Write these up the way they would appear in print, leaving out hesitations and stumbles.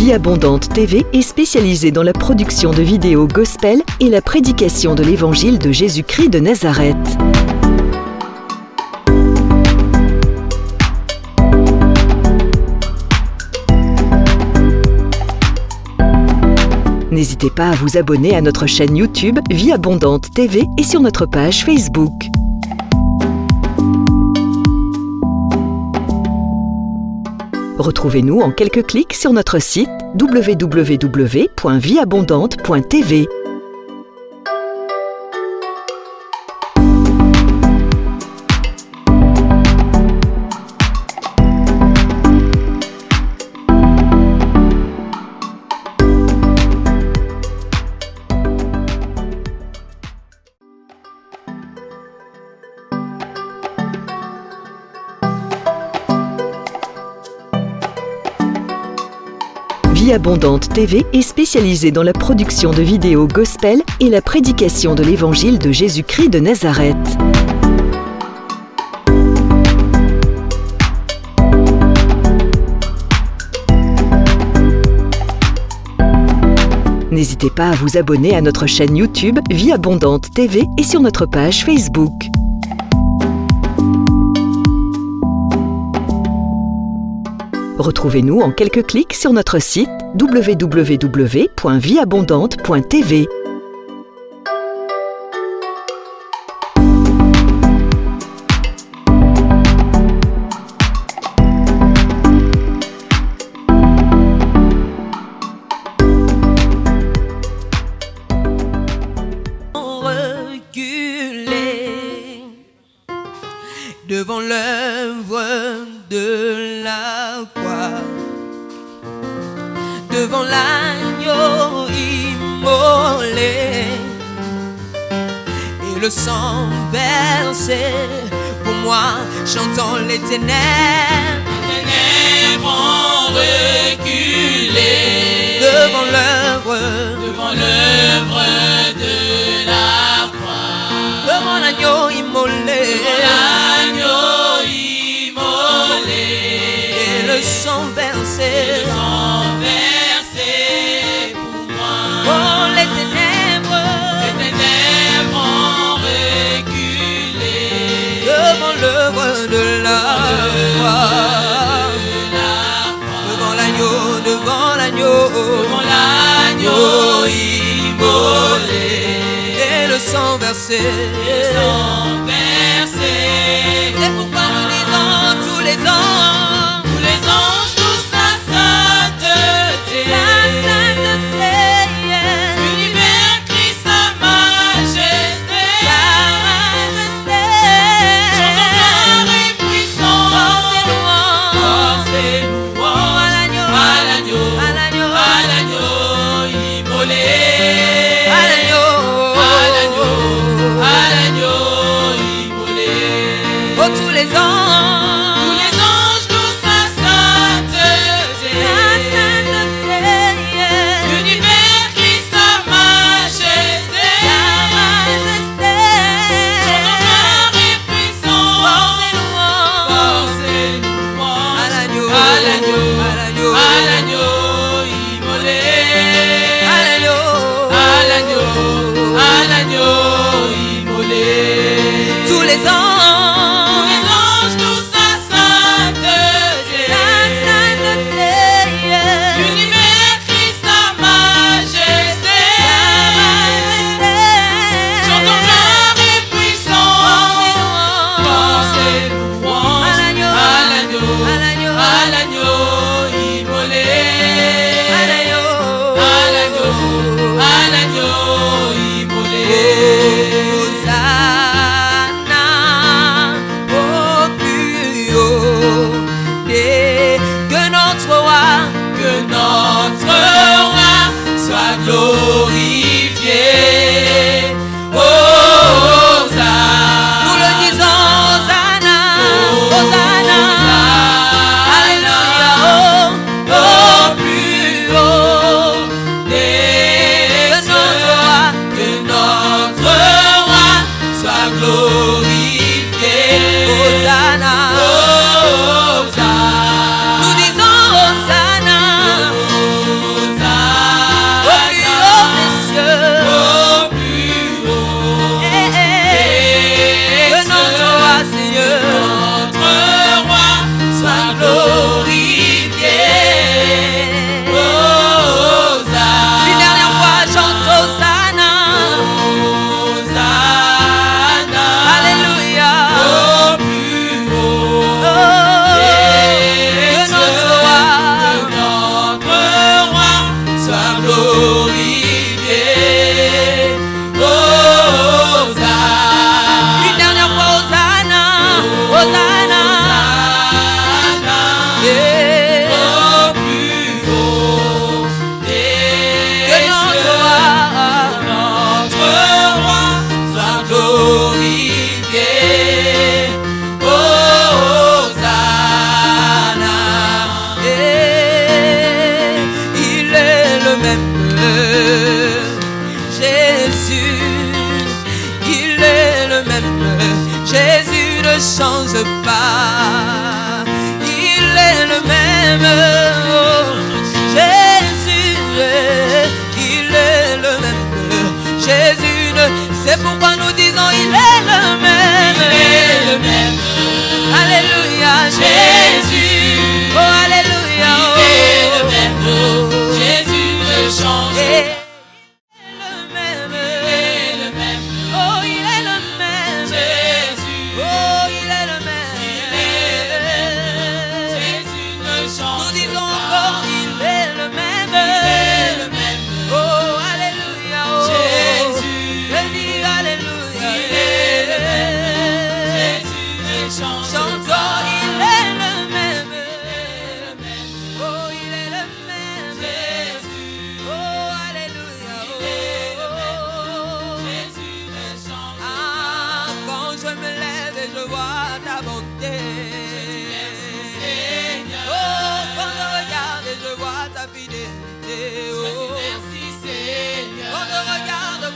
Vie Abondante TV est spécialisée dans la production de vidéos gospel et la prédication de l'évangile de Jésus-Christ de Nazareth. N'hésitez pas à vous abonner à notre chaîne YouTube Vie Abondante TV et sur notre page Facebook. Retrouvez-nous en quelques clics sur notre site www.vieabondante.tv. Vie Abondante TV est spécialisée dans la production de vidéos gospel et la prédication de l'évangile de Jésus-Christ de Nazareth. N'hésitez pas à vous abonner à notre chaîne YouTube Vie Abondante TV et sur notre page Facebook. Retrouvez-nous en quelques clics sur notre site www.vieabondante.tv. Reculer devant l'œuvre de la croix, devant l'agneau immolé et le sang versé pour moi, chantant les ténèbres. Les ténèbres ont reculé devant l'œuvre de la croix, devant l'agneau immolé, le sang versé pour moi. Oh, les ténèbres ont reculé devant l'œuvre de la croix, devant l'agneau immolé et le sang versé. C'est pourquoi nous disons tous les ans. Tous les anges louent sa sainteté, l'univers crie sa majesté, chantons gloire et puissance, force et louange à l'agneau immolé, à l'agneau immolé. Tous les anges change pas. Il est le même. Oh, Jésus, il est le même. Jésus, c'est pourquoi nous disons il est le même. Il est le même. Alléluia, Jésus. Oh, alléluia. Il est le même. Oh, Jésus ne change pas.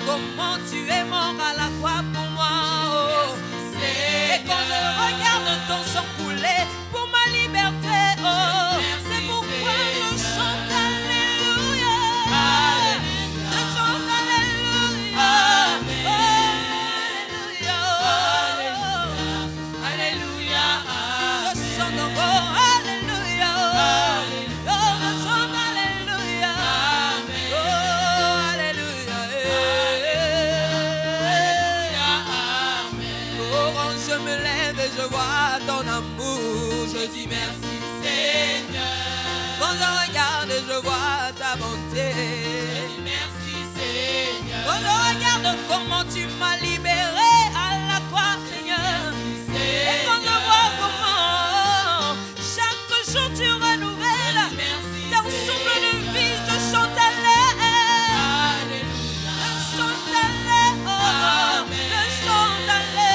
Comment tu es mort à la croix pour moi, oh. Et quand je regarde ton sang couler pour ma liberté, oh, c'est pourquoi je chante alléluia. Je chante alléluia. Alléluia. Alléluia. Je chante encore alléluia. Oh, je chante alléluia. Oh, alléluia. Je me lève et je vois ton amour, je dis merci Seigneur. Quand je regarde et je vois ta bonté, je dis merci Seigneur. Quand je regarde comment tu m'as libéré à la croix Seigneur, et quand je vois comment chaque jour tu renouvelles ton souffle de vie, je chante alléluia. Je chante alléluia. Je chante alléluia.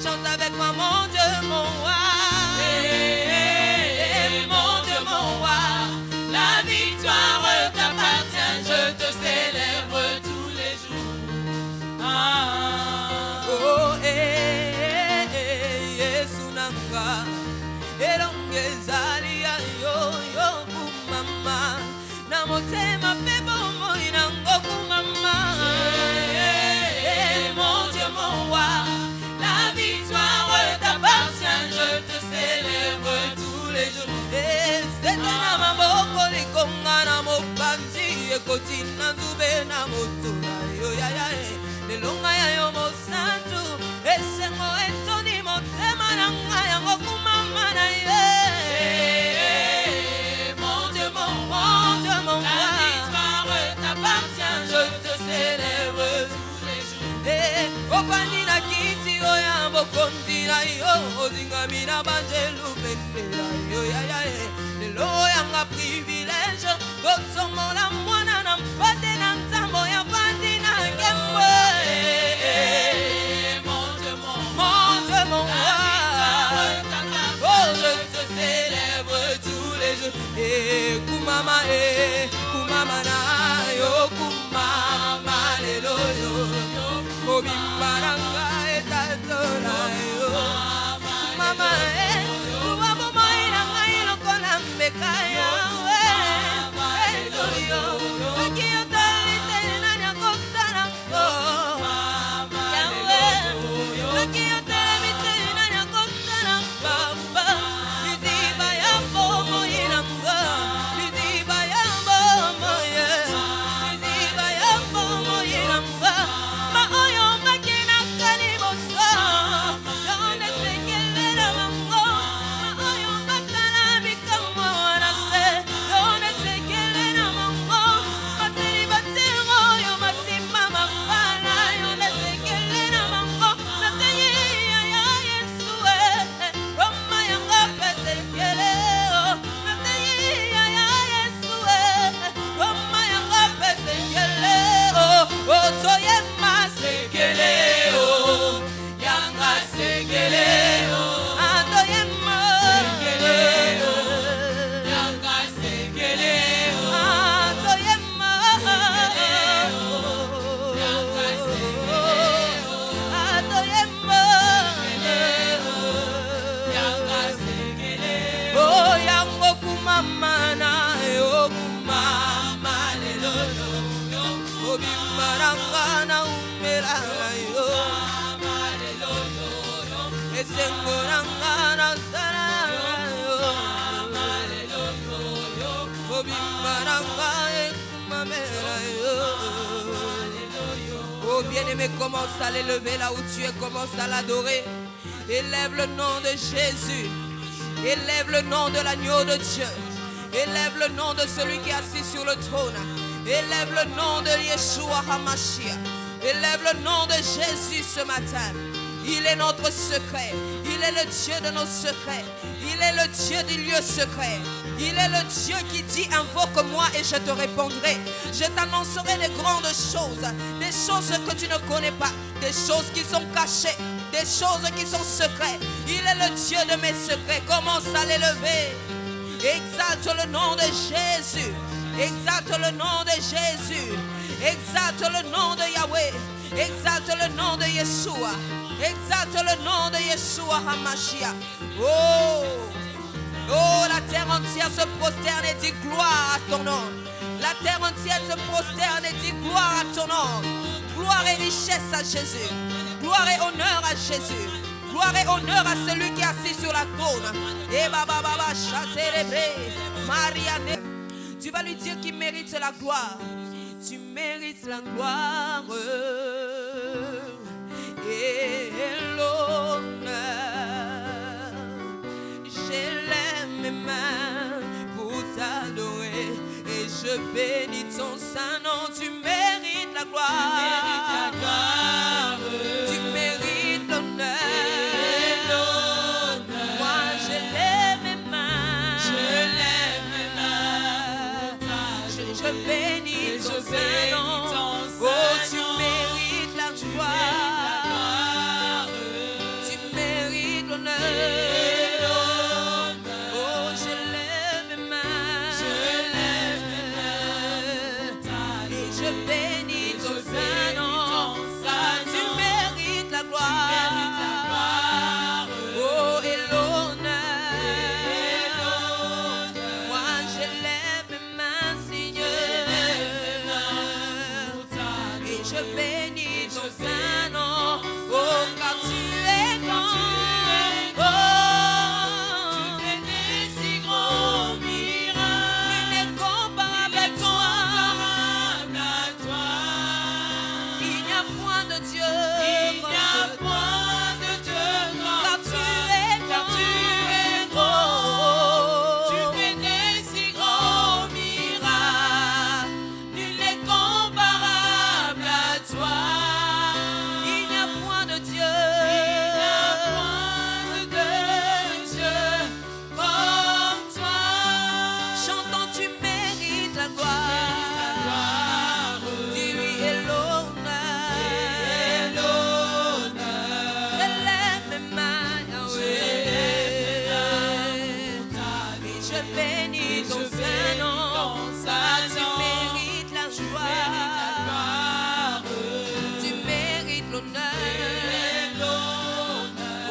Chante avec moi, mon Dieu, mon roi. Mon Dieu, mon roi. La victoire t'appartient, je te célèbre tous les jours. Oh, Yesunanga. Elongezali yo yo kumama. Namotema pebo mo inango kumama. Mon Dieu, mon roi. La victoire t'appartient. Mina Banjelu Pendela, yo ya ya, le loyanga privilège, Gotsomo la mwana na mpate na nzambo ya pati na kemwe. Monte mon roi, oh je te célèbre tous les jours. Et kumama na yo kumama lelo yo, obimbaranga etatola yo. Mama kuwa momo ina ngai lokola mbeka yawe. Yo akiyo talite nani akosana ko yawe. Akiyo talite nani akosana baba. Liziba ya bomo ina nga, liziba ya bomo ye, liziba ya bomo ina nga. Ma oyo makina kanibosa. Oh bien-aimé, commence à l'élever là où tu es, commence à l'adorer. Élève le nom de Jésus. Élève le nom de l'agneau de Dieu. Élève le nom de celui qui est assis sur le trône. Élève le nom de Yeshua HaMashiach. Élève le nom de Jésus ce matin. Il est notre secret. Il est le Dieu de nos secrets. Il est le Dieu du lieu secret. Il est le Dieu qui dit invoque-moi et je te répondrai. Je t'annoncerai des grandes choses. Des choses que tu ne connais pas. Des choses qui sont cachées. Des choses qui sont secrètes. Il est le Dieu de mes secrets. Commence à l'élever. Exalte le nom de Jésus. Exalte le nom de Jésus. Exalte le nom de Yahweh. Exalte le nom de Yeshua. Exalte le nom de Yeshua HaMashiach. Oh, oh, la terre entière se prosterne et dit gloire à ton nom. La terre entière se prosterne et dit gloire à ton nom. Gloire et richesse à Jésus. Gloire et honneur à Jésus. Gloire et honneur à celui qui est assis sur la trône. Et baba baba chérébré, Marianne. Tu vas lui dire qu'il mérite la gloire. Tu mérites la gloire et l'honneur. J'élève mes mains pour t'adorer et je bénis ton saint nom. Tu mérites la gloire. Tu mérites l'honneur. Moi j'élève mes mains. Je bénis ton saint nom. Oh, tu mérites la gloire. Tu mérites l'honneur. Oh, je lève mes mains. Et je bénis ton saint nom. Tu mérites la gloire. Oh, et l'honneur. Moi, je lève mes mains, Seigneur. je bénis ton Saint-Nom. Tu mérites la gloire. Tu mérites l'honneur.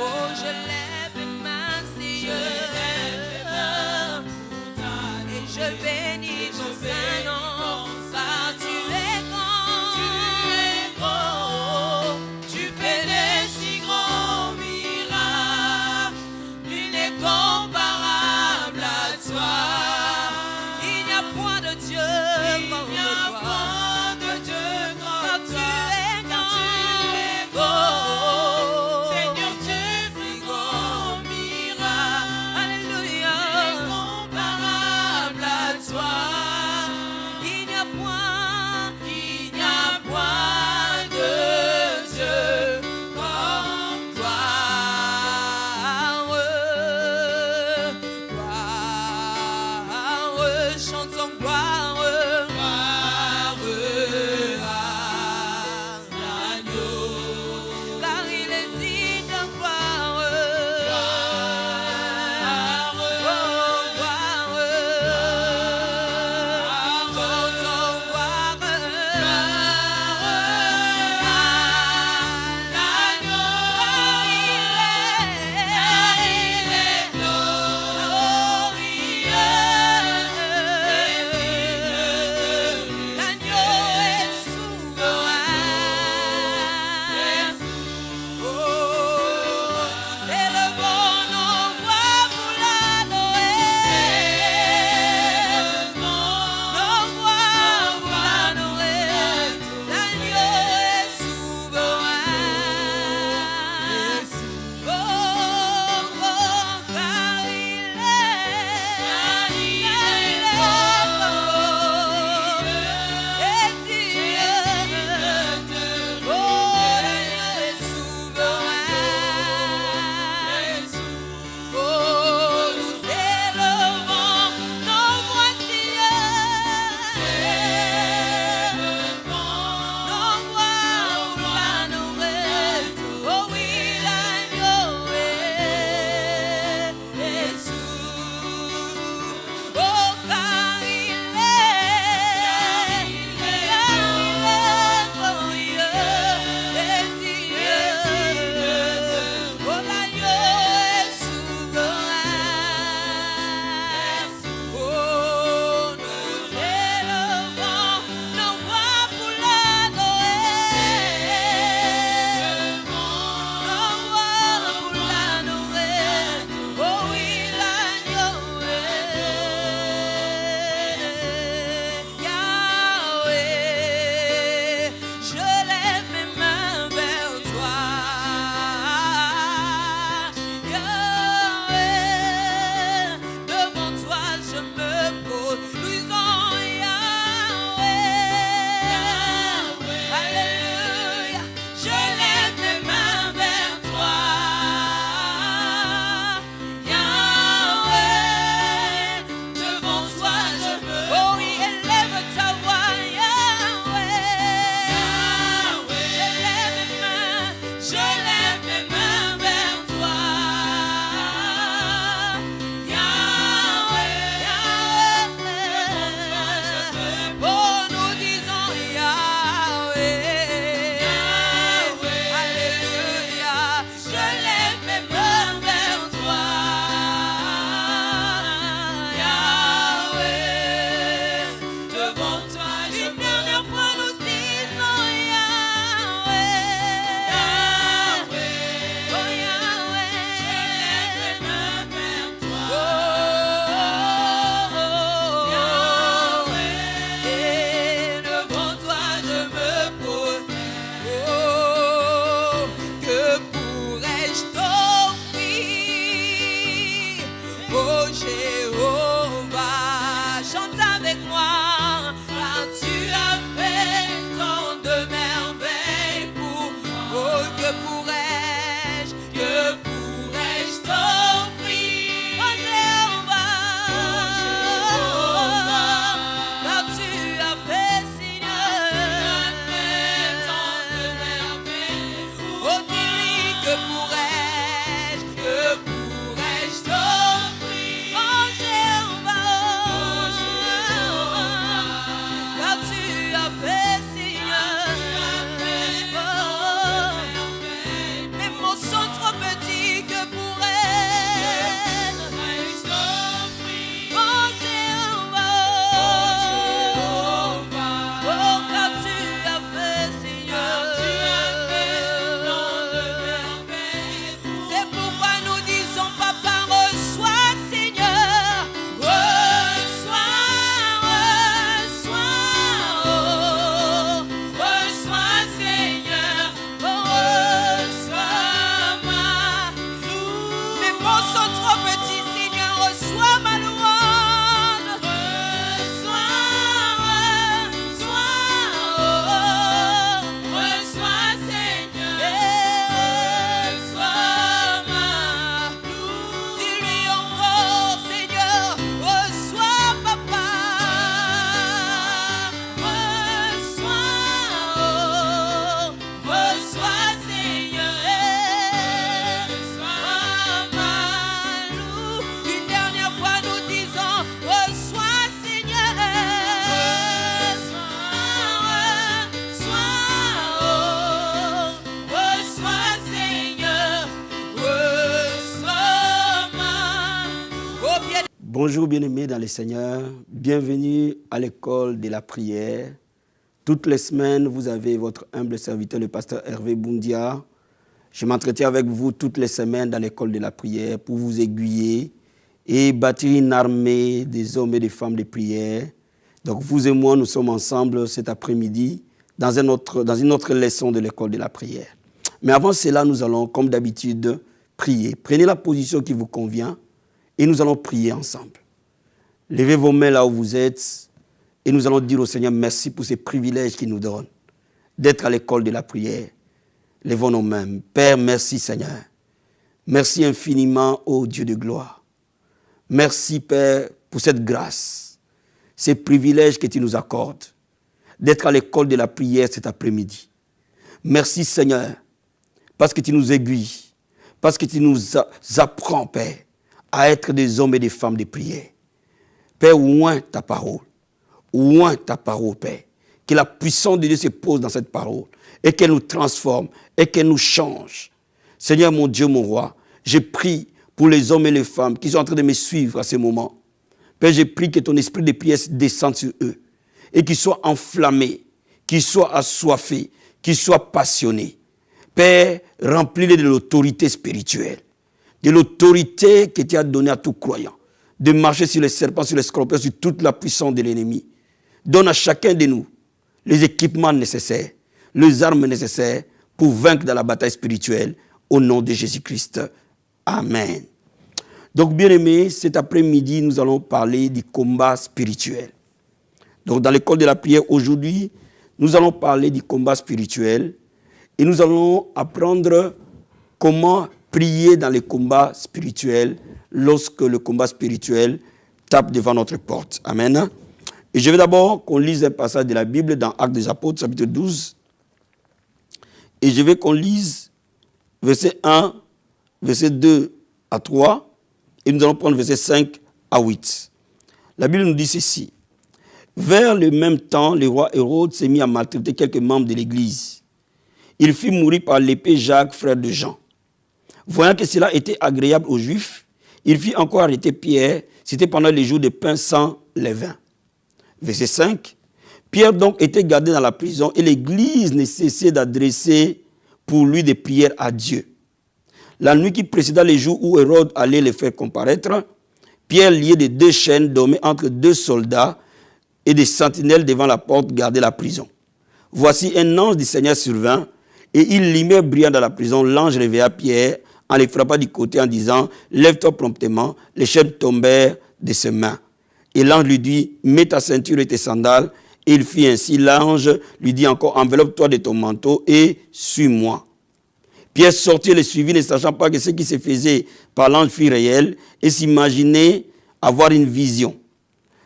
Oh, je lève les mains, Seigneur. Et je bénis ton Saint-Nom. Car tu es grand. Tu fais des si grands miracles. Nul n'est comparable à toi. Il n'y a point de Dieu comme toi. Car tu es grand. Seigneur, tu fais grand miracle. Alléluia. Comparable à toi. Il n'y a point de Dieu comme toi. Gloire, chantons gloire, à l'agneau, car il est digne de gloire, chantons gloire, à l'agneau, il est glorieux. Bonjour bien-aimés dans le Seigneur, bienvenue à l'école de la prière. Toutes les semaines, vous avez votre humble serviteur, le pasteur Hervé Boundia. Je m'entretiens avec vous toutes les semaines dans l'école de la prière pour vous aiguiller et bâtir une armée des hommes et des femmes de prière. Donc vous et moi, nous sommes ensemble cet après-midi dans une autre leçon de l'école de la prière. Mais avant cela, nous allons, comme d'habitude, prier. Prenez la position qui vous convient et nous allons prier ensemble. Levez vos mains là où vous êtes et nous allons dire au Seigneur merci pour ces privilèges qu'il nous donne d'être à l'école de la prière. Levons nos mains. Père, merci Seigneur. Merci infiniment, ô Dieu de gloire. Merci Père pour cette grâce, ces privilèges que tu nous accordes d'être à l'école de la prière cet après-midi. Merci Seigneur parce que tu nous aiguilles, parce que tu nous apprends Père à être des hommes et des femmes de prière. Père, oint ta parole, Père. Que la puissance de Dieu se pose dans cette parole et qu'elle nous transforme et qu'elle nous change. Seigneur mon Dieu, mon roi, je prie pour les hommes et les femmes qui sont en train de me suivre à ce moment. Père, je prie que ton esprit de prière descende sur eux et qu'ils soient enflammés, qu'ils soient assoiffés, qu'ils soient passionnés. Père, remplis-les de l'autorité spirituelle, de l'autorité que tu as donnée à tout croyant, de marcher sur les serpents, sur les scorpions, sur toute la puissance de l'ennemi. Donne à chacun de nous les équipements nécessaires, les armes nécessaires pour vaincre dans la bataille spirituelle au nom de Jésus-Christ. Amen. Donc, bien-aimés, cet après-midi, nous allons parler du combat spirituel. Donc, dans l'école de la prière, aujourd'hui, nous allons parler du combat spirituel et nous allons apprendre comment prier dans le combat spirituel lorsque le combat spirituel tape devant notre porte. Amen. Et je veux d'abord qu'on lise un passage de la Bible dans Actes des Apôtres, chapitre 12. Et je veux qu'on lise verset 1, verset 2 à 3. Et nous allons prendre verset 5 à 8. La Bible nous dit ceci. Vers le même temps, le roi Hérode s'est mis à maltraiter quelques membres de l'Église. Il fit mourir par l'épée Jacques, frère de Jean. Voyant que cela était agréable aux Juifs, il fit encore arrêter Pierre. C'était pendant les jours de pain sans levain. Verset 5. Pierre donc était gardé dans la prison et l'Église ne cessait d'adresser pour lui des prières à Dieu. La nuit qui précéda les jours où Hérode allait les faire comparaître, Pierre, lié de 2 chaînes, dormait entre 2 soldats et des sentinelles devant la porte gardaient la prison. Voici un ange du Seigneur survint et il lumière brillant dans la prison. L'ange réveilla Pierre en les frappant du côté en disant « Lève-toi promptement ». Les chaînes tombèrent de ses mains. Et l'ange lui dit « Mets ta ceinture et tes sandales ». Et il fit ainsi. L'ange lui dit encore « Enveloppe-toi de ton manteau et suis-moi ». Pierre sortit et le suivit, ne sachant pas que ce qui se faisait par l'ange fut réel et s'imaginait avoir une vision.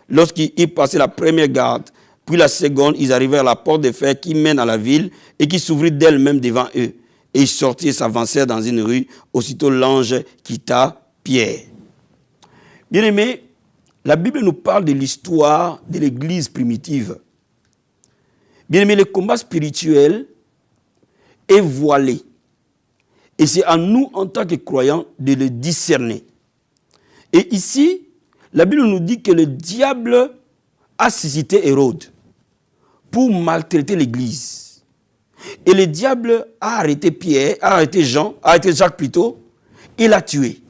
Lorsqu'ils passaient la première garde, puis la seconde, ils arrivèrent à la porte de fer qui mène à la ville et qui s'ouvrit d'elle-même devant eux. Et ils sortirent et s'avancèrent dans une rue. Aussitôt l'ange quitta Pierre. Bien-aimés, la Bible nous parle de l'histoire de l'Église primitive. Bien-aimés, le combat spirituel est voilé. Et c'est à nous, en tant que croyants, de le discerner. Et ici, la Bible nous dit que le diable a suscité Hérode pour maltraiter l'Église. Et le diable a arrêté Pierre, a arrêté Jacques plutôt, et l'a tué.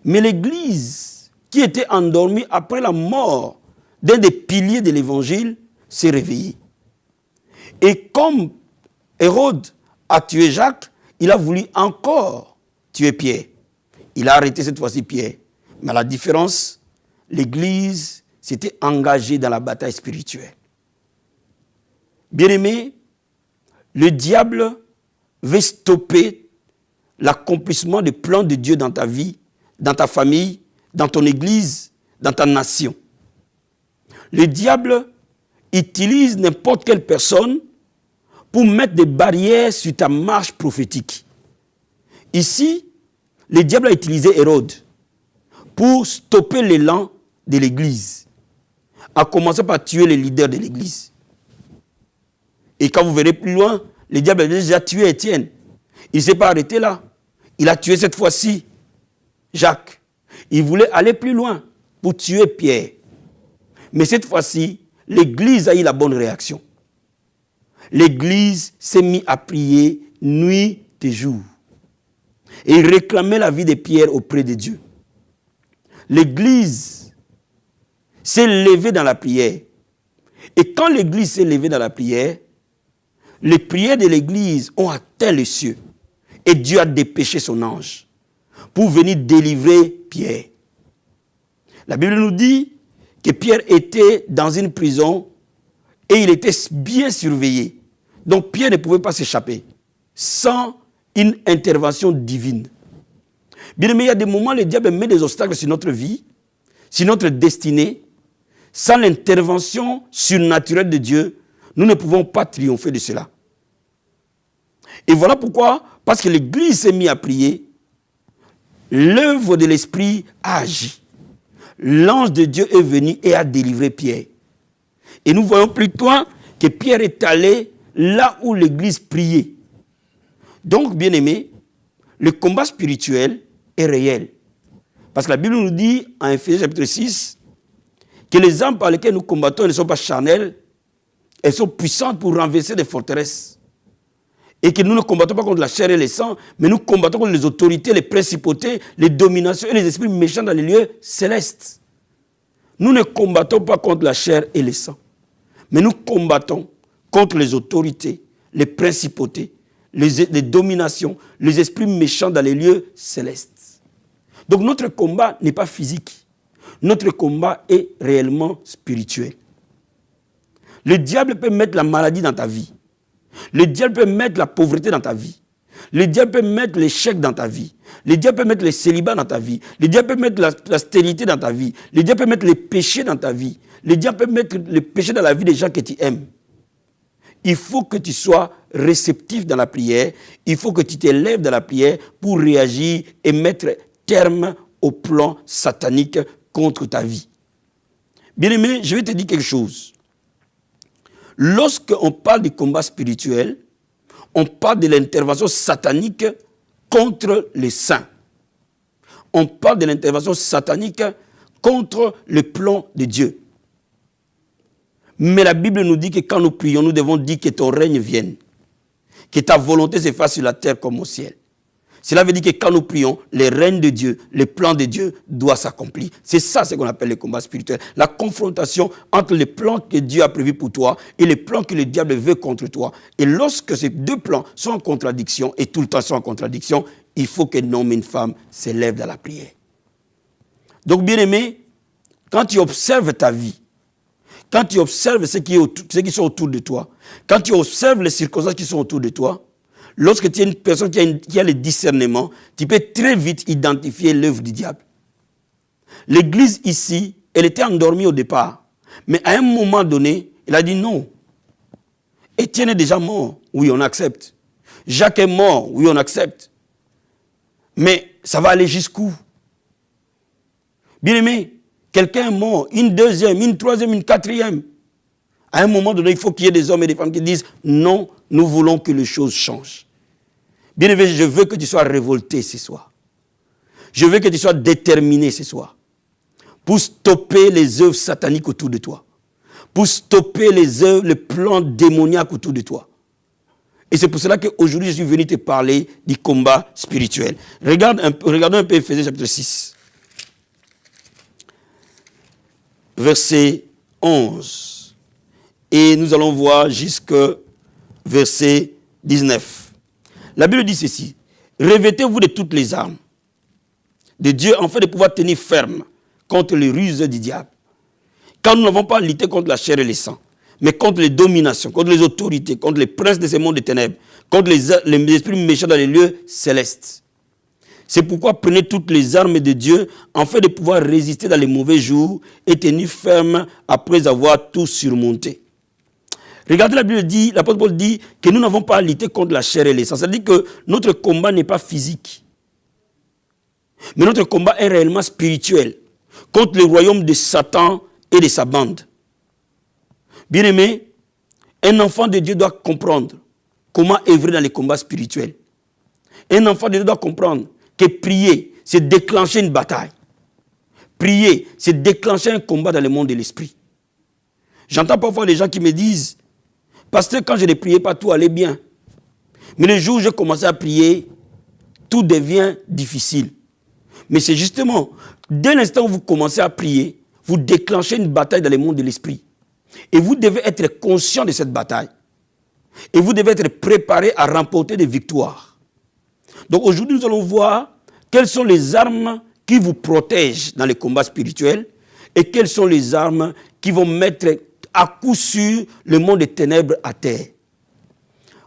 Mais l'Église, qui était endormie après la mort d'un des piliers de l'Évangile, s'est réveillée. Et comme Hérode a tué Jacques, il a voulu encore tuer Pierre. Il a arrêté cette fois-ci Pierre. Mais à la différence, l'Église s'était engagée dans la bataille spirituelle. Bien-aimé, le diable veut stopper l'accomplissement des plans de Dieu dans ta vie, dans ta famille, dans ton Église, dans ta nation. Le diable utilise n'importe quelle personne pour mettre des barrières sur ta marche prophétique. Ici, le diable a utilisé Hérode pour stopper l'élan de l'Église, à commencer par tuer les leaders de l'Église. Et quand vous verrez plus loin, le diable a déjà tué Étienne. Il ne s'est pas arrêté là. Il a tué cette fois-ci Jacques. Il voulait aller plus loin. pour tuer Pierre. Mais cette fois-ci, l'Église a eu la bonne réaction. L'Église s'est mise à prier nuit et jour. Et il réclamait la vie de Pierre auprès de Dieu. L'Église s'est levée dans la prière. Et quand l'Église s'est levée dans la prière, les prières de l'Église ont atteint les cieux. Et Dieu a dépêché son ange pour venir délivrer Pierre. La Bible nous dit que Pierre était dans une prison et il était bien surveillé. Donc Pierre ne pouvait pas s'échapper sans une intervention divine. Bien aimé, il y a des moments où le diable met des obstacles sur notre vie, sur notre destinée. Sans l'intervention surnaturelle de Dieu, nous ne pouvons pas triompher de cela. Et voilà pourquoi, parce que l'Église s'est mise à prier, l'œuvre de l'Esprit a agi. L'ange de Dieu est venu et a délivré Pierre. Et nous voyons plutôt que Pierre est allé là où l'Église priait. Donc, bien aimé, le combat spirituel est réel. Parce que la Bible nous dit, en Éphésiens chapitre 6, que les armes par lesquelles nous combattons ne sont pas charnelles, elles sont puissantes pour renverser des forteresses. Et que nous ne combattons pas contre la chair et le sang, mais nous combattons contre les autorités, les principautés, les dominations et les esprits méchants dans les lieux célestes. Nous ne combattons pas contre la chair et le sang, mais nous combattons contre les autorités, les principautés, les dominations, les esprits méchants dans les lieux célestes. Donc notre combat n'est pas physique. Notre combat est réellement spirituel. Le diable peut mettre la maladie dans ta vie. Le diable peut mettre la pauvreté dans ta vie. Le diable peut mettre l'échec dans ta vie. Le diable peut mettre le célibat dans ta vie. Le diable peut mettre la stérilité dans ta vie. Le diable peut mettre les péchés dans ta vie. Le diable peut mettre les péchés dans la vie des gens que tu aimes. Il faut que tu sois réceptif dans la prière. Il faut que tu t'élèves dans la prière pour réagir et mettre terme au plan satanique contre ta vie. Bien-aimé, je vais te dire quelque chose. Lorsqu'on parle du combat spirituel, on parle de l'intervention satanique contre les saints. On parle de l'intervention satanique contre le plan de Dieu. Mais la Bible nous dit que quand nous prions, nous devons dire que ton règne vienne, que ta volonté se fasse sur la terre comme au ciel. Cela veut dire que quand nous prions, les règnes de Dieu, les plans de Dieu doivent s'accomplir. C'est ça ce qu'on appelle le combat spirituel. La confrontation entre les plans que Dieu a prévus pour toi et les plans que le diable veut contre toi. Et lorsque ces deux plans sont en contradiction, et tout le temps sont en contradiction, il faut qu'un homme et une femme s'élèvent dans la prière. Donc, bien aimé, quand tu observes ta vie, quand tu observes ceux qui sont autour de toi, quand tu observes les circonstances qui sont autour de toi, lorsque tu es une personne qui a le discernement, tu peux très vite identifier l'œuvre du diable. L'église ici, elle était endormie au départ. Mais à un moment donné, elle a dit non. Étienne est déjà mort. Oui, on accepte. Jacques est mort. Oui, on accepte. Mais ça va aller jusqu'où? Bien aimé, quelqu'un est mort. Une deuxième, une troisième, une quatrième. À un moment donné, il faut qu'il y ait des hommes et des femmes qui disent non, nous voulons que les choses changent. Bien aimé, je veux que tu sois révolté ce soir. Je veux que tu sois déterminé ce soir pour stopper les œuvres sataniques autour de toi, pour stopper les plans démoniaques autour de toi. Et c'est pour cela qu'aujourd'hui, je suis venu te parler du combat spirituel. Regardons un peu Éphésiens chapitre 6, verset 11. Et nous allons voir jusqu'au verset 19. La Bible dit ceci: revêtez-vous de toutes les armes de Dieu afin de pouvoir tenir ferme contre les ruses du diable. Car nous n'avons pas à lutter contre la chair et le sang, mais contre les dominations, contre les autorités, contre les princes de ce monde de ténèbres, contre les esprits méchants dans les lieux célestes. C'est pourquoi prenez toutes les armes de Dieu afin de pouvoir résister dans les mauvais jours et tenir ferme après avoir tout surmonté. Regardez, la Bible dit, l'apôtre Paul dit que nous n'avons pas à lutter contre la chair et le sang. C'est-à-dire que notre combat n'est pas physique. Mais notre combat est réellement spirituel contre le royaume de Satan et de sa bande. Bien-aimé, un enfant de Dieu doit comprendre comment œuvrer dans les combats spirituels. Un enfant de Dieu doit comprendre que prier, c'est déclencher une bataille. prier, c'est déclencher un combat dans le monde de l'esprit. J'entends parfois les gens qui me disent, pasteur, quand je ne priais pas, tout allait bien. Mais le jour où j'ai commencé à prier, tout devient difficile. Mais c'est justement, dès l'instant où vous commencez à prier, vous déclenchez une bataille dans le monde de l'esprit. Et vous devez être conscient de cette bataille. Et vous devez être préparé à remporter des victoires. Donc aujourd'hui, nous allons voir quelles sont les armes qui vous protègent dans les combats spirituels et quelles sont les armes qui vont mettre à coup sûr le monde des ténèbres à terre.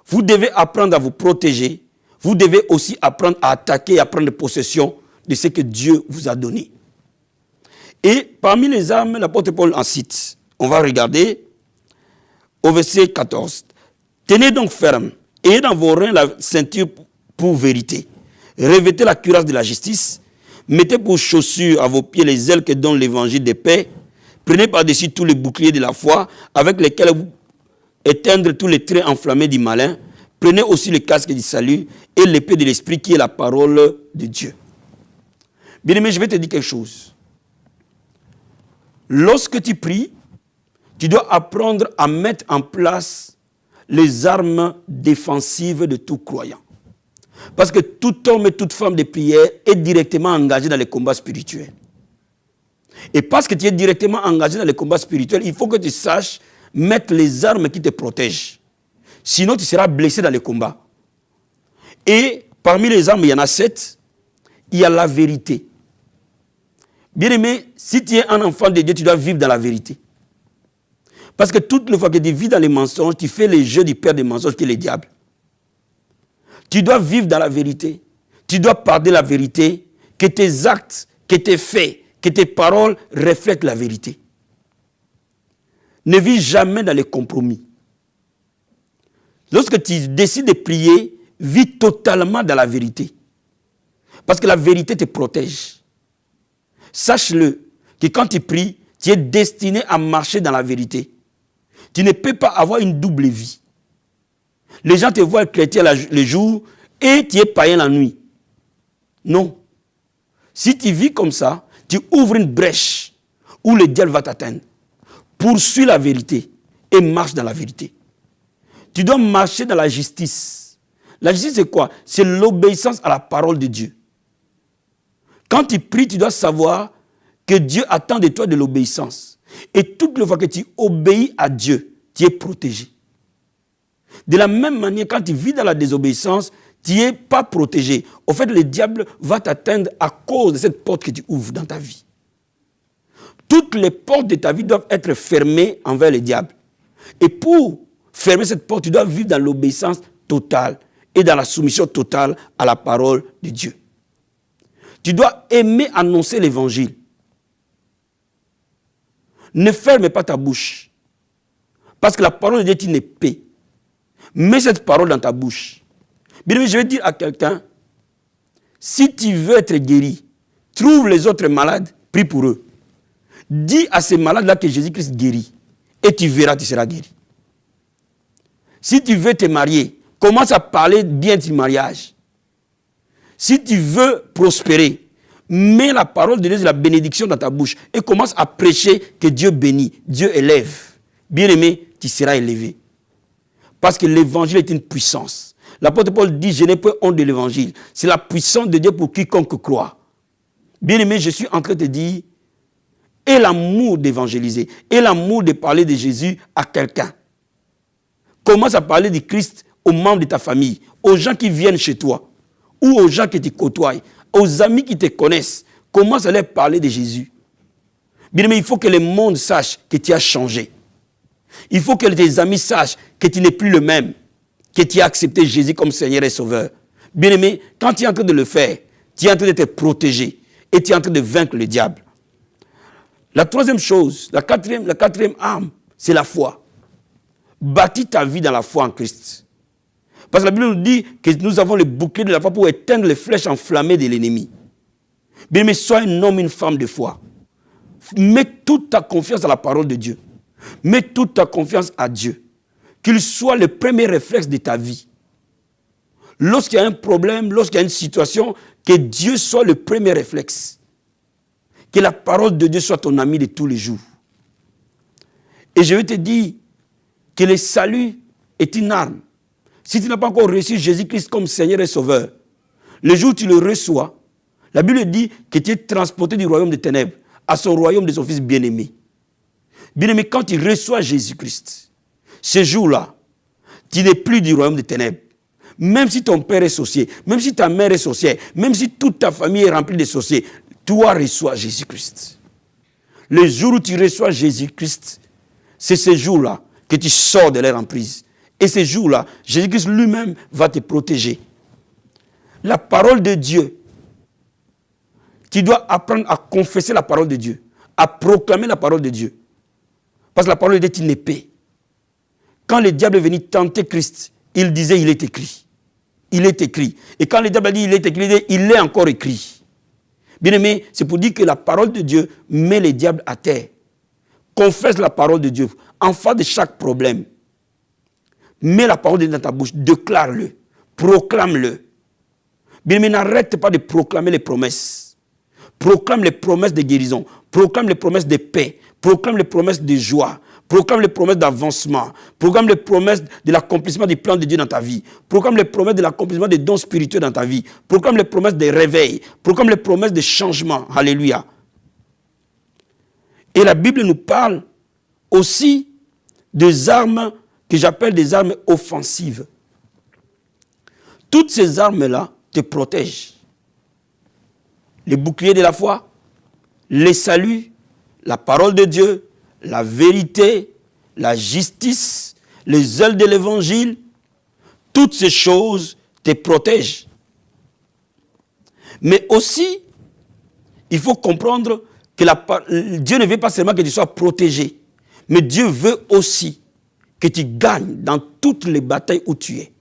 Vous devez apprendre à vous protéger. Vous devez aussi apprendre à attaquer et à prendre possession de ce que Dieu vous a donné. Et parmi les armes, l'apôtre Paul en cite. On va regarder au verset 14. Tenez donc ferme, ayez dans vos reins la ceinture pour vérité. Revêtez la cuirasse de la justice. Mettez pour chaussures à vos pieds les ailes que donne l'évangile de paix. Prenez par-dessus tous les boucliers de la foi avec lesquels vous éteindre tous les traits enflammés du malin. Prenez aussi le casque du salut et l'épée de l'esprit qui est la parole de Dieu. Bien-aimé, je vais te dire quelque chose. Lorsque tu pries, tu dois apprendre à mettre en place les armes défensives de tout croyant. Parce que tout homme et toute femme de prière est directement engagé dans les combats spirituels. Et parce que tu es directement engagé dans les combats spirituels, il faut que tu saches mettre les armes qui te protègent. Sinon, tu seras blessé dans les combats. Et parmi les armes, il y en a 7. Il y a la vérité. Bien-aimé, si tu es un enfant de Dieu, tu dois vivre dans la vérité. Parce que toutes les fois que tu vis dans les mensonges, tu fais les jeux du père des mensonges qui est le diable. Tu dois vivre dans la vérité. Tu dois parler la vérité, que tes actes, que tes faits, que tes paroles reflètent la vérité. Ne vis jamais dans les compromis. Lorsque tu décides de prier, vis totalement dans la vérité. Parce que la vérité te protège. Sache-le, que quand tu pries, tu es destiné à marcher dans la vérité. Tu ne peux pas avoir une double vie. Les gens te voient chrétien le jour et tu es païen la nuit. Non. Si tu vis comme ça, tu ouvres une brèche où le diable va t'atteindre. Poursuis la vérité et marche dans la vérité. Tu dois marcher dans la justice. La justice, c'est quoi? C'est l'obéissance à la parole de Dieu. Quand tu pries, tu dois savoir que Dieu attend de toi de l'obéissance. Et toutes les fois que tu obéis à Dieu, tu es protégé. De la même manière, quand tu vis dans la désobéissance, tu n'es pas protégé. Au fait, le diable va t'atteindre à cause de cette porte que tu ouvres dans ta vie. Toutes les portes de ta vie doivent être fermées envers le diable. Et pour fermer cette porte, tu dois vivre dans l'obéissance totale et dans la soumission totale à la parole de Dieu. Tu dois aimer annoncer l'évangile. Ne ferme pas ta bouche. Parce que la parole de Dieu est une épée. Mets cette parole dans ta bouche. Bien, je vais dire à quelqu'un, si tu veux être guéri, trouve les autres malades, prie pour eux. Dis à ces malades-là que Jésus-Christ guérit. Et tu verras, tu seras guéri. Si tu veux te marier, commence à parler bien du mariage. Si tu veux prospérer, mets la parole de Dieu et la bénédiction dans ta bouche et commence à prêcher que Dieu bénit, Dieu élève. Bien-aimé, tu seras élevé. Parce que l'évangile est une puissance. L'apôtre Paul dit, je n'ai pas honte de l'évangile. C'est la puissance de Dieu pour quiconque croit. Bien-aimé, je suis en train de te dire, aie l'amour d'évangéliser, aie l'amour de parler de Jésus à quelqu'un. Commence à parler du Christ aux membres de ta famille, aux gens qui viennent chez toi, ou aux gens qui te côtoient, aux amis qui te connaissent. Commence à leur parler de Jésus. Bien-aimé, il faut que le monde sache que tu as changé. Il faut que tes amis sachent que tu n'es plus le même, que tu as accepté Jésus comme Seigneur et Sauveur. Bien-aimé, quand tu es en train de le faire, tu es en train de te protéger et tu es en train de vaincre le diable. La troisième chose, la quatrième arme, c'est la foi. Bâtis ta vie dans la foi en Christ. Parce que la Bible nous dit que nous avons le bouclier de la foi pour éteindre les flèches enflammées de l'ennemi. Bien-aimé, sois un homme, une femme de foi. Mets toute ta confiance à la parole de Dieu. Mets toute ta confiance à Dieu. Qu'il soit le premier réflexe de ta vie. Lorsqu'il y a un problème, lorsqu'il y a une situation, que Dieu soit le premier réflexe. que la parole de Dieu soit ton ami de tous les jours. Et je vais te dire que le salut est une arme. Si tu n'as pas encore reçu Jésus-Christ comme Seigneur et Sauveur, le jour où tu le reçois, la Bible dit que tu es transporté du royaume des ténèbres à son royaume de son Fils bien-aimé. Bien-aimé, quand tu reçois Jésus-Christ, ce jour-là, tu n'es plus du royaume des ténèbres. Même si ton père est sorcier, même si ta mère est sorcière, même si toute ta famille est remplie de sorciers, toi reçois Jésus-Christ. Le jour où tu reçois Jésus-Christ, c'est ce jour-là que tu sors de leur emprise. Et ce jour-là, Jésus-Christ lui-même va te protéger. La parole de Dieu, tu dois apprendre à confesser la parole de Dieu, à proclamer la parole de Dieu. Parce que la parole de Dieu est une épée. Quand le diable est venu tenter Christ, il disait, il est écrit. Il est écrit. Et quand le diable a dit, il est écrit, il disait, il est encore écrit. Bien aimé, c'est pour dire que la parole de Dieu met le diable à terre. Confesse la parole de Dieu en face de chaque problème. Mets la parole de Dieu dans ta bouche, déclare-le, proclame-le. Bien aimé, n'arrête pas de proclamer les promesses. Proclame les promesses de guérison, proclame les promesses de paix, proclame les promesses de joie, proclame les promesses d'avancement, proclame les promesses de l'accomplissement du plan de Dieu dans ta vie, proclame les promesses de l'accomplissement des dons spirituels dans ta vie, proclame les promesses de réveil, proclame les promesses de changement. Alléluia. Et la Bible nous parle aussi des armes que j'appelle des armes offensives. Toutes ces armes-là te protègent. Les boucliers de la foi, les saluts, la parole de Dieu, la vérité, la justice, les ailes de l'évangile, toutes ces choses te protègent. Mais aussi, il faut comprendre que Dieu ne veut pas seulement que tu sois protégé, mais Dieu veut aussi que tu gagnes dans toutes les batailles où tu es.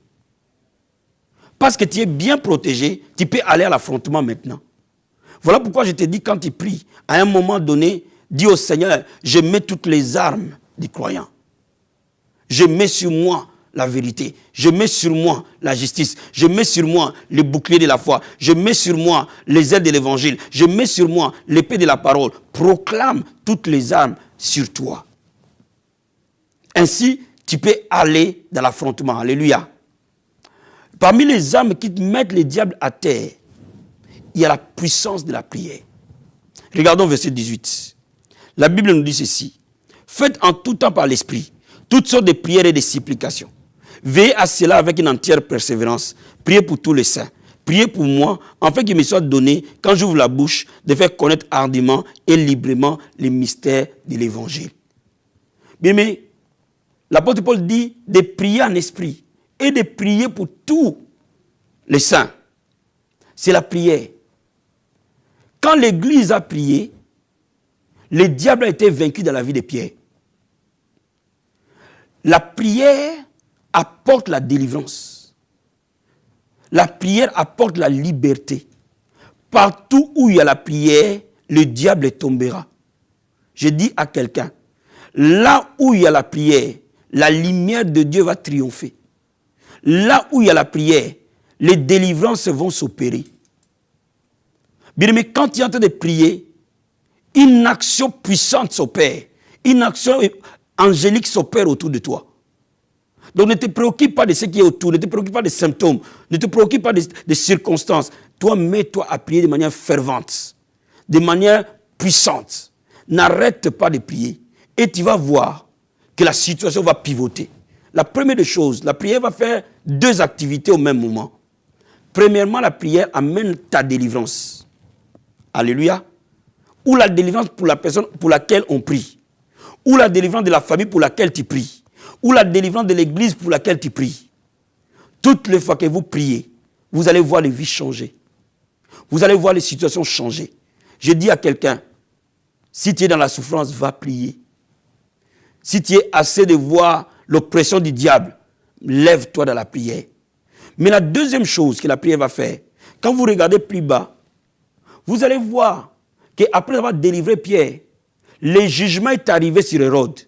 Parce que tu es bien protégé, tu peux aller à l'affrontement maintenant. Voilà pourquoi je te dis, quand tu pries, à un moment donné, dis au Seigneur, je mets toutes les armes du croyant. Je mets sur moi la vérité. Je mets sur moi la justice. Je mets sur moi les boucliers de la foi. Je mets sur moi les ailes de l'évangile. Je mets sur moi l'épée de la parole. Proclame toutes les armes sur toi. Ainsi, tu peux aller dans l'affrontement. Alléluia. Parmi les armes qui mettent le diable à terre, il y a la puissance de la prière. Regardons verset 18. La Bible nous dit ceci. Faites en tout temps par l'esprit toutes sortes de prières et de supplications. Veillez à cela avec une entière persévérance. Priez pour tous les saints. Priez pour moi, afin qu'il me soit donné, quand j'ouvre la bouche, de faire connaître hardiment et librement les mystères de l'évangile. Bien, mais l'apôtre Paul dit de prier en esprit et de prier pour tous les saints. C'est la prière. Quand l'Église a prié, le diable a été vaincu dans la vie de Pierre. La prière apporte la délivrance. La prière apporte la liberté. Partout où il y a la prière, le diable tombera. Je dis à quelqu'un, là où il y a la prière, la lumière de Dieu va triompher. Là où il y a la prière, les délivrances vont s'opérer. Bien, mais quand tu es en train de prier, une action puissante s'opère. Une action angélique s'opère autour de toi. Donc ne te préoccupe pas de ce qui est autour, ne te préoccupe pas des symptômes, ne te préoccupe pas des circonstances. Toi, mets-toi à prier de manière fervente, de manière puissante. N'arrête pas de prier et tu vas voir que la situation va pivoter. La première des choses, la prière va faire deux activités au même moment. Premièrement, la prière amène ta délivrance. Alléluia. Ou la délivrance pour la personne pour laquelle on prie. Ou la délivrance de la famille pour laquelle tu pries. Ou la délivrance de l'église pour laquelle tu pries. Toutes les fois que vous priez, vous allez voir les vies changer. Vous allez voir les situations changer. Je dis à quelqu'un, si tu es dans la souffrance, va prier. Si tu es assez de voir l'oppression du diable, lève-toi dans la prière. Mais la deuxième chose que la prière va faire, quand vous regardez plus bas, vous allez voir qu'après avoir délivré Pierre, le jugement est arrivé sur Hérode.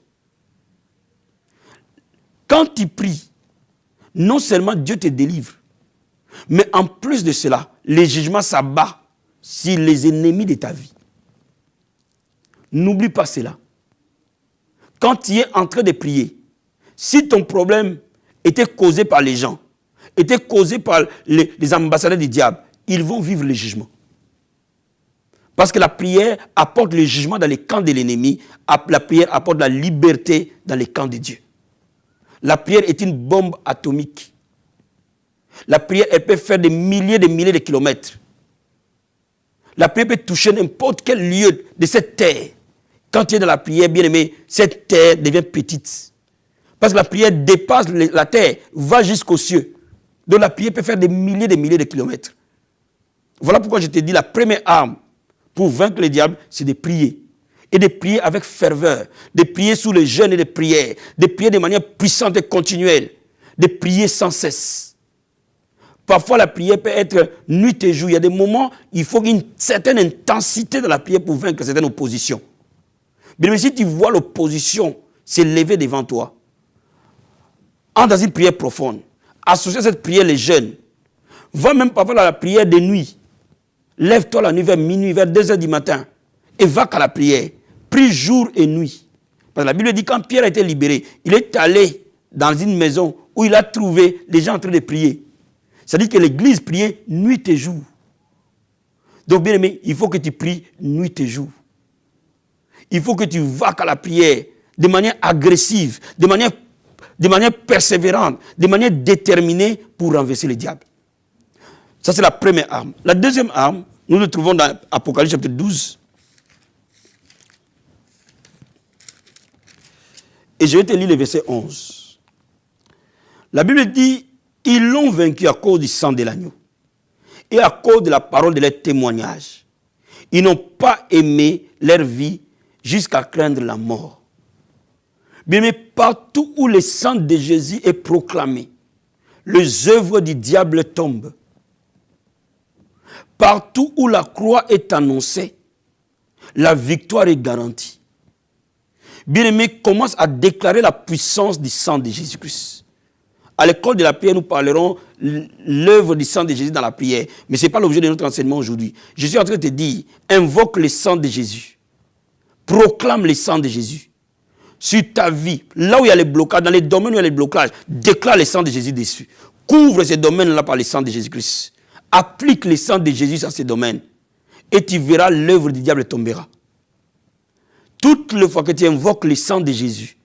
Quand tu pries, non seulement Dieu te délivre, mais en plus de cela, le jugement s'abat sur les ennemis de ta vie. N'oublie pas cela. Quand tu es en train de prier, si ton problème était causé par les gens, était causé par les ambassadeurs du diable, ils vont vivre le jugement. Parce que la prière apporte le jugement dans les camps de l'ennemi, la prière apporte la liberté dans les camps de Dieu. La prière est une bombe atomique. La prière, elle peut faire des milliers de kilomètres. La prière peut toucher n'importe quel lieu de cette terre. Quand tu es dans la prière, bien aimé, cette terre devient petite. Parce que la prière dépasse la terre, va jusqu'aux cieux. Donc la prière peut faire des milliers de kilomètres. Voilà pourquoi je te dis, la première arme pour vaincre le diable, c'est de prier. Et de prier avec ferveur, de prier sous le jeûne et de prière, de prier de manière puissante et continuelle, de prier sans cesse. Parfois, la prière peut être nuit et jour. Il y a des moments, il faut une certaine intensité dans la prière pour vaincre certaines oppositions. Mais si tu vois l'opposition s'élever devant toi, entre dans une prière profonde, associe à cette prière les jeûnes, va même parfois dans la prière de nuit. Lève-toi la nuit vers minuit, vers 2h du matin, et va qu'à la prière. Prie jour et nuit. Parce que la Bible dit quand Pierre a été libéré, il est allé dans une maison où il a trouvé les gens en train de prier. C'est-à-dire que l'église priait nuit et jour. Donc bien aimé, il faut que tu pries nuit et jour. Il faut que tu vas qu'à la prière de manière agressive, de manière persévérante, de manière déterminée pour renverser le diable. Ça, c'est la première arme. La deuxième arme, nous le trouvons dans Apocalypse chapitre 12. Et je vais te lire le verset 11. La Bible dit, ils l'ont vaincu à cause du sang de l'agneau et à cause de la parole de leur témoignage. Ils n'ont pas aimé leur vie jusqu'à craindre la mort. Mais partout où le sang de Jésus est proclamé, les œuvres du diable tombent. Partout où la croix est annoncée, la victoire est garantie. Bien-aimé, commence à déclarer la puissance du sang de Jésus-Christ. À l'école de la prière, nous parlerons l'œuvre du sang de Jésus dans la prière. Mais ce n'est pas l'objet de notre enseignement aujourd'hui. Je suis en train de te dire, invoque le sang de Jésus. Proclame le sang de Jésus. Sur ta vie, là où il y a les blocages, dans les domaines où il y a les blocages, déclare le sang de Jésus dessus. Couvre ces domaines-là par le sang de Jésus-Christ. Applique le sang de Jésus sur ces domaines. Et tu verras l'œuvre du diable tombera. Toutes les fois que tu invoques le sang de Jésus,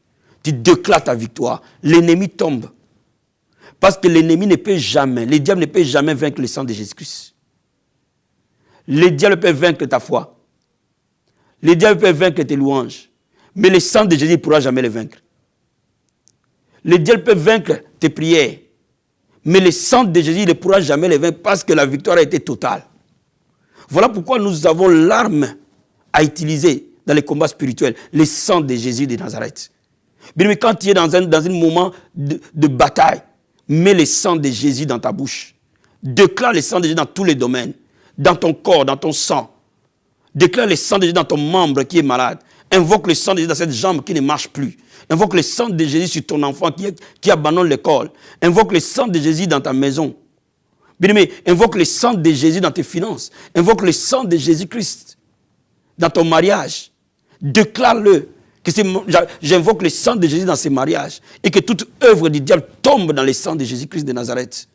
tu déclares ta victoire. L'ennemi tombe. Parce que l'ennemi ne peut jamais, le diable ne peut jamais vaincre le sang de Jésus-Christ. Le diable peut vaincre ta foi. Le diable peut vaincre tes louanges. Mais le sang de Jésus ne pourra jamais le vaincre. Le diable peut vaincre tes prières. Mais le sang de Jésus ne pourra jamais le vaincre parce que la victoire a été totale. Voilà pourquoi nous avons l'arme à utiliser dans les combats spirituels. Le sang de Jésus de Nazareth. Mais quand tu es dans un moment de bataille, mets le sang de Jésus dans ta bouche. Déclare le sang de Jésus dans tous les domaines. Dans ton corps, dans ton sang. Déclare le sang de Jésus dans ton membre qui est malade. Invoque le sang de Jésus dans cette jambe qui ne marche plus. Invoque le sang de Jésus sur ton enfant qui abandonne l'école. Invoque le sang de Jésus dans ta maison. Bien-aimé, invoque le sang de Jésus dans tes finances. Invoque le sang de Jésus-Christ dans ton mariage. Déclare-le. Que j'invoque le sang de Jésus dans ces mariages. Et que toute œuvre du diable tombe dans le sang de Jésus-Christ de Nazareth.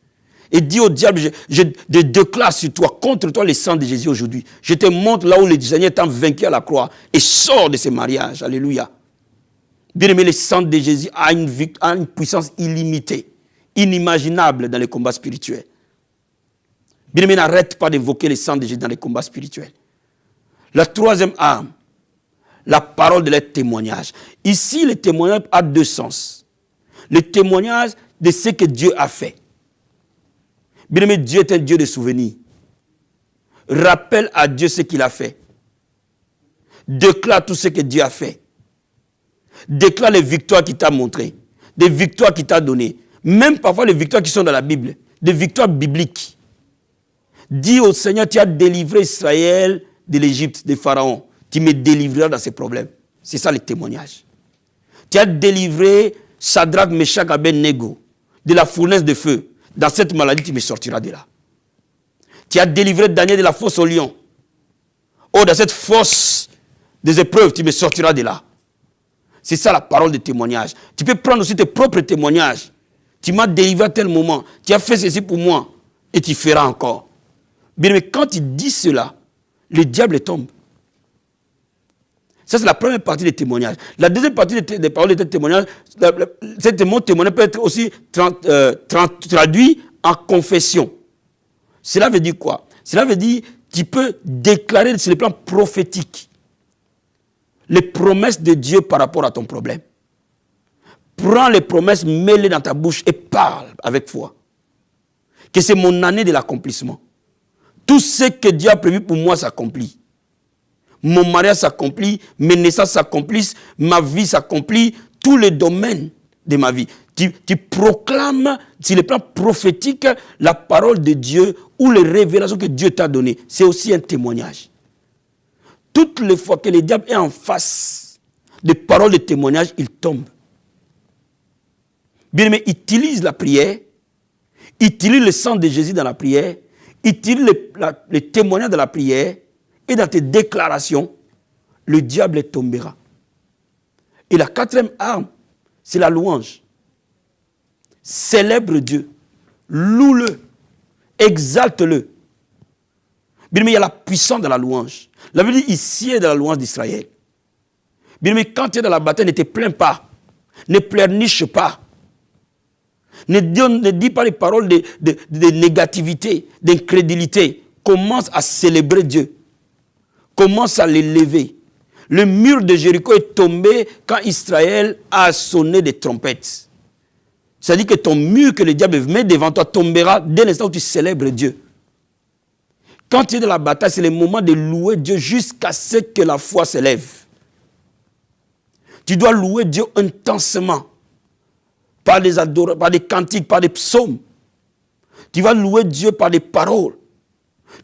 Et dis au diable, je déclare sur toi, contre toi, le sang de Jésus aujourd'hui. Je te montre là où le Seigneur t'a vaincu à la croix. Et sors de ces mariages. Alléluia. Bien-aimé, le sang de Jésus a une puissance illimitée, inimaginable dans les combats spirituels. Bien-aimé, n'arrête pas d'invoquer le sang de Jésus dans les combats spirituels. La troisième arme, la parole de leur témoignage. Ici, le témoignage a deux sens. Le témoignage de ce que Dieu a fait. Bien-aimé, Dieu est un Dieu de souvenirs. Rappelle à Dieu ce qu'il a fait. Déclare tout ce que Dieu a fait. Déclare les victoires qu'il t'a montrées. Des victoires qu'il t'a données. Même parfois les victoires qui sont dans la Bible. Des victoires bibliques. Dis au Seigneur, tu as délivré Israël de l'Égypte, des pharaons. Tu me délivreras dans ces problèmes. C'est ça le témoignage. Tu as délivré Shadrach, Meshach, Abednego de la fournaise de feu. Dans cette maladie, tu me sortiras de là. Tu as délivré Daniel de la fosse au lion. Oh, dans cette fosse des épreuves, tu me sortiras de là. C'est ça la parole de témoignage. Tu peux prendre aussi tes propres témoignages. Tu m'as délivré à tel moment, tu as fait ceci pour moi, et tu feras encore. Bien, mais quand tu dis cela, le diable tombe. Ça, c'est la première partie des témoignages. La deuxième partie des paroles de témoignage, mon témoignage peut être aussi traduit en confession. Cela veut dire quoi? Cela veut dire tu peux déclarer sur le plan prophétique les promesses de Dieu par rapport à ton problème. Prends les promesses, mets-les dans ta bouche et parle avec foi. Que c'est mon année de l'accomplissement. Tout ce que Dieu a prévu pour moi s'accomplit. Mon mariage s'accomplit, mes naissances s'accomplissent, ma vie s'accomplit, tous les domaines de ma vie. Tu proclames sur le plan prophétique la parole de Dieu ou les révélations que Dieu t'a données. C'est aussi un témoignage. Toutes les fois que le diable est en face des paroles de témoignage, il tombe. Bien aimé, utilise la prière, utilise le sang de Jésus dans la prière, utilise les témoignages de la prière et dans tes déclarations, le diable tombera. Et la quatrième arme, c'est la louange. Célèbre Dieu, loue-le, exalte-le. Bien aimé, il y a la puissance de la louange. La Bible dit, il sied de la louange d'Israël. Bien aimé, quand tu es dans la bataille, ne te plains pas, ne pleurniche pas. Ne dis pas les paroles de négativité, d'incrédulité. Commence à célébrer Dieu. Commence à l'élever. Le mur de Jéricho est tombé quand Israël a sonné des trompettes. C'est-à-dire que ton mur que le diable met devant toi tombera dès l'instant où tu célèbres Dieu. Quand tu es dans la bataille, c'est le moment de louer Dieu jusqu'à ce que la foi s'élève. Tu dois louer Dieu intensément. Par des cantiques, par des psaumes. Tu vas louer Dieu par des paroles.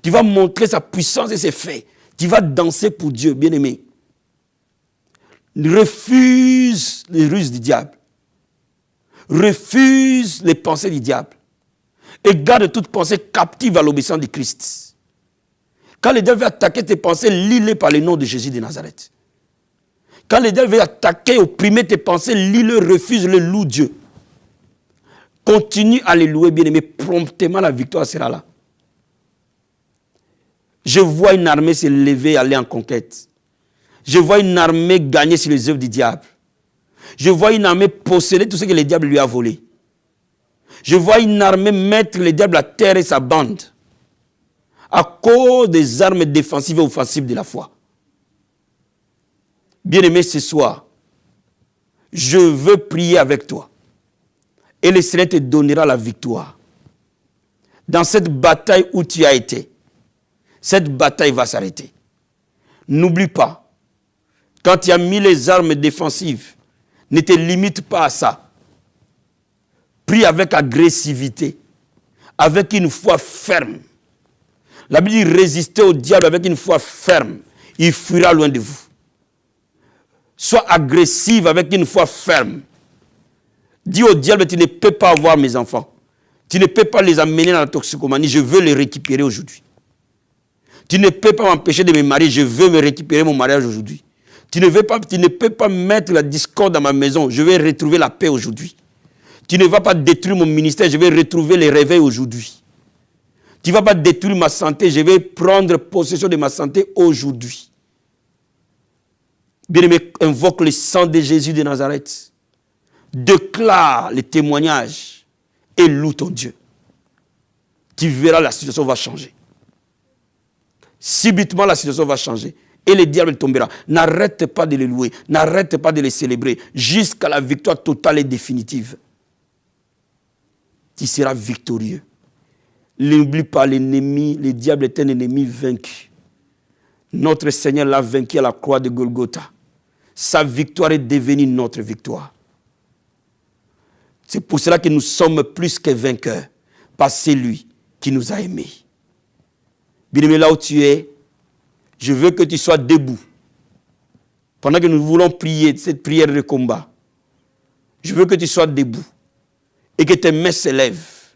Tu vas montrer sa puissance et ses faits. Tu vas danser pour Dieu, bien-aimé. Refuse les ruses du diable. Refuse les pensées du diable. Et garde toute pensée captive à l'obéissance de Christ. Quand le diable veut attaquer tes pensées, lis-les par le nom de Jésus de Nazareth. Quand le diable veut attaquer, opprimer tes pensées, lis-le, refuse-le, loue Dieu. Continue à les louer, bien-aimé. Promptement, la victoire sera là. Je vois une armée se lever et aller en conquête. Je vois une armée gagner sur les œuvres du diable. Je vois une armée posséder tout ce que le diable lui a volé. Je vois une armée mettre le diable à terre et sa bande à cause des armes défensives et offensives de la foi. Bien-aimé, ce soir, je veux prier avec toi. Et le Seigneur te donnera la victoire. Dans cette bataille où tu as été, cette bataille va s'arrêter. N'oublie pas, quand tu as mis les armes défensives, ne te limite pas à ça. Prie avec agressivité, avec une foi ferme. La Bible dit résister au diable avec une foi ferme. Il fuira loin de vous. Sois agressive avec une foi ferme. Dis au diable, tu ne peux pas avoir mes enfants. Tu ne peux pas les amener dans la toxicomanie. Je veux les récupérer aujourd'hui. Tu ne peux pas m'empêcher de me marier. Je veux me récupérer mon mariage aujourd'hui. Tu ne peux pas mettre la discorde dans ma maison. Je vais retrouver la paix aujourd'hui. Tu ne vas pas détruire mon ministère. Je vais retrouver les réveils aujourd'hui. Tu ne vas pas détruire ma santé. Je vais prendre possession de ma santé aujourd'hui. Bien-aimé, invoque le sang de Jésus de Nazareth. Déclare les témoignages et loue ton Dieu. Tu verras, la situation va changer. Subitement, la situation va changer. Et le diable tombera. N'arrête pas de les louer. N'arrête pas de les célébrer. Jusqu'à la victoire totale et définitive. Tu seras victorieux. N'oublie pas l'ennemi. Le diable est un ennemi vaincu. Notre Seigneur l'a vaincu à la croix de Golgotha. Sa victoire est devenue notre victoire. C'est pour cela que nous sommes plus que vainqueurs par celui qui nous a aimés. Bien-aimé, là où tu es, je veux que tu sois debout. Pendant que nous voulons prier cette prière de combat, je veux que tu sois debout et que tes mains s'élèvent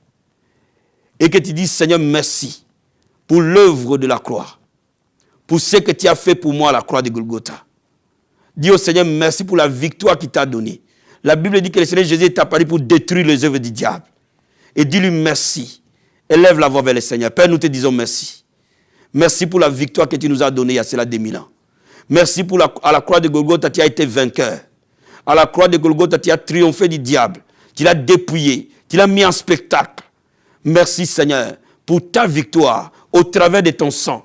et que tu dises, Seigneur, merci pour l'œuvre de la croix, pour ce que tu as fait pour moi à la croix de Golgotha. Dis au Seigneur merci pour la victoire qu'il t'a donnée. La Bible dit que le Seigneur Jésus est apparu pour détruire les œuvres du diable. Et dis-lui merci. Élève la voix vers le Seigneur. Père, nous te disons merci. Merci pour la victoire que tu nous as donnée il y a cela 2000 ans. Merci pour à la croix de Golgotha, tu as été vainqueur. À la croix de Golgotha, tu as triomphé du diable. Tu l'as dépouillé. Tu l'as mis en spectacle. Merci Seigneur pour ta victoire au travers de ton sang.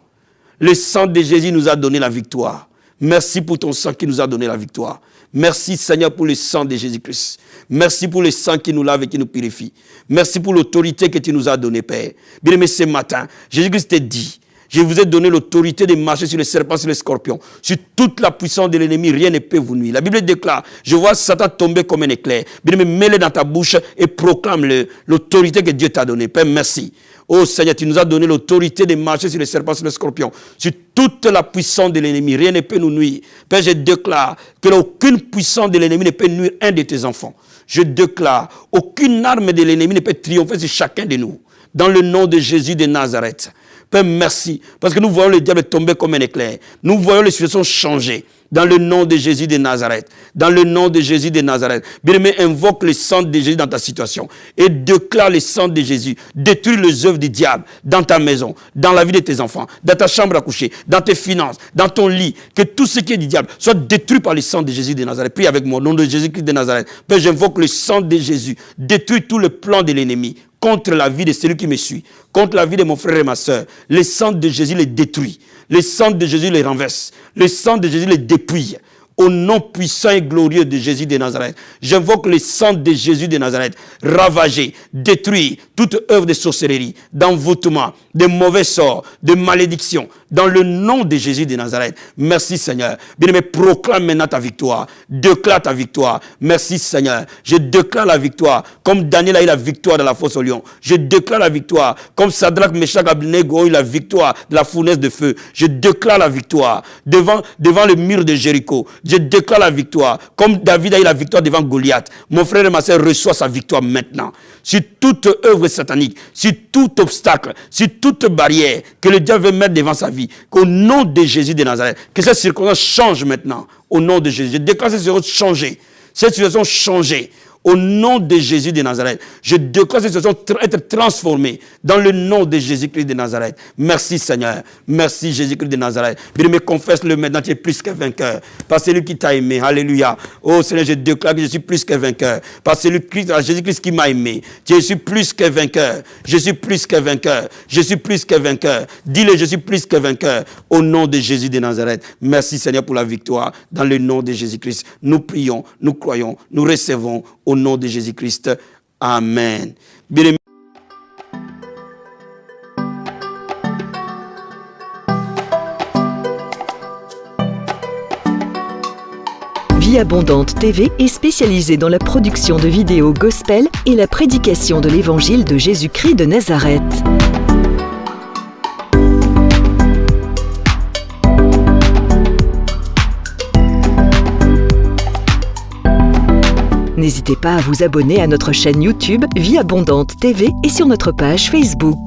Le sang de Jésus nous a donné la victoire. Merci pour ton sang qui nous a donné la victoire. Merci Seigneur pour le sang de Jésus-Christ. Merci pour le sang qui nous lave et qui nous purifie. Merci pour l'autorité que tu nous as donnée, Père. Bien-aimé, ce matin, Jésus-Christ t'a dit, je vous ai donné l'autorité de marcher sur les serpents, sur les scorpions. Sur toute la puissance de l'ennemi, rien ne peut vous nuire. La Bible déclare, je vois Satan tomber comme un éclair. Bien-aimé, mets-le dans ta bouche et proclame-le, l'autorité que Dieu t'a donnée. Père, merci. Oh Seigneur, tu nous as donné l'autorité de marcher sur les serpents, sur les scorpions, sur toute la puissance de l'ennemi. Rien ne peut nous nuire. Père, je déclare que aucune puissance de l'ennemi ne peut nuire un de tes enfants. Je déclare, aucune arme de l'ennemi ne peut triompher sur chacun de nous. Dans le nom de Jésus de Nazareth. Père, merci. Parce que nous voyons le diable tomber comme un éclair. Nous voyons les situations changer. Dans le nom de Jésus de Nazareth. Dans le nom de Jésus de Nazareth. Bien-aimé, invoque le sang de Jésus dans ta situation. Et déclare le sang de Jésus. Détruis les œuvres du diable dans ta maison, dans la vie de tes enfants, dans ta chambre à coucher, dans tes finances, dans ton lit. Que tout ce qui est du diable soit détruit par le sang de Jésus de Nazareth. Prie avec moi, au nom de Jésus-Christ de Nazareth. Père, j'invoque le sang de Jésus. Détruis tout le plan de l'ennemi contre la vie de celui qui me suit, contre la vie de mon frère et ma soeur. Le sang de Jésus les détruit. Le sang de Jésus les renverse. Le sang de Jésus les dépouille. Au nom puissant et glorieux de Jésus de Nazareth, j'invoque le sang de Jésus de Nazareth, ravager, détruire toute œuvre de sorcellerie, d'envoûtement, de mauvais sorts, de malédiction, dans le nom de Jésus de Nazareth. Merci Seigneur. Bien-aimé, proclame maintenant ta victoire. Déclare ta victoire. Merci Seigneur. Je déclare la victoire. Comme Daniel a eu la victoire dans la fosse au lion. Je déclare la victoire. Comme Sadrach, Meshach, Abednego ont eu la victoire de la fournaise de feu. Je déclare la victoire devant le mur de Jéricho. Je déclare la victoire. Comme David a eu la victoire devant Goliath. Mon frère et ma soeur reçoit sa victoire maintenant. Sur toute œuvre satanique, sur tout obstacle, sur toute barrière que le diable veut mettre devant sa vie. Qu'au nom de Jésus de Nazareth, que cette circonstance change maintenant. Au nom de Jésus. Je déclare cette situation changer. Cette situation changer. Au nom de Jésus de Nazareth, je déclare cette situation être transformée dans le nom de Jésus-Christ de Nazareth. Merci Seigneur. Merci Jésus-Christ de Nazareth. Bien-aimé, confesse-le maintenant, tu es plus que vainqueur. Par celui qui t'a aimé. Alléluia. Oh Seigneur, je déclare que je suis plus que vainqueur. Par celui Jésus-Christ qui m'a aimé. Je suis plus que vainqueur. Je suis plus que vainqueur. Je suis plus que vainqueur. Dis-le, je suis plus que vainqueur. Au nom de Jésus de Nazareth. Merci Seigneur pour la victoire. Dans le nom de Jésus-Christ. Nous prions, nous croyons, nous recevons au nom de Jésus-Christ. Amen. Bien-aimé. Vie Abondante TV est spécialisée dans la production de vidéos gospel et la prédication de l'évangile de Jésus-Christ de Nazareth. N'hésitez pas à vous abonner à notre chaîne YouTube Vie Abondante TV et sur notre page Facebook.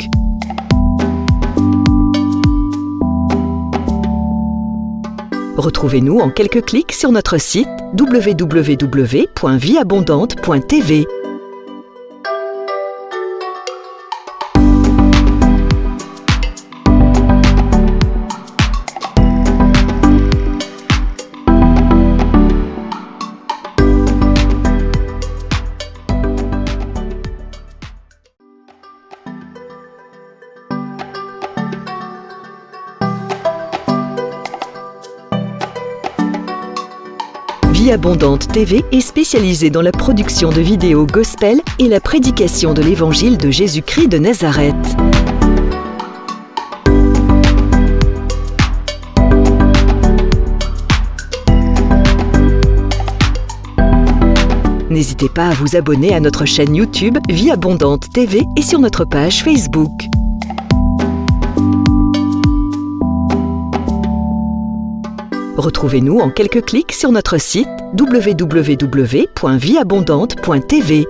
Retrouvez-nous en quelques clics sur notre site www.vieabondante.tv. Vie Abondante TV est spécialisée dans la production de vidéos gospel et la prédication de l'évangile de Jésus-Christ de Nazareth. N'hésitez pas à vous abonner à notre chaîne YouTube Vie Abondante TV et sur notre page Facebook. Retrouvez-nous en quelques clics sur notre site www.vieabondante.tv.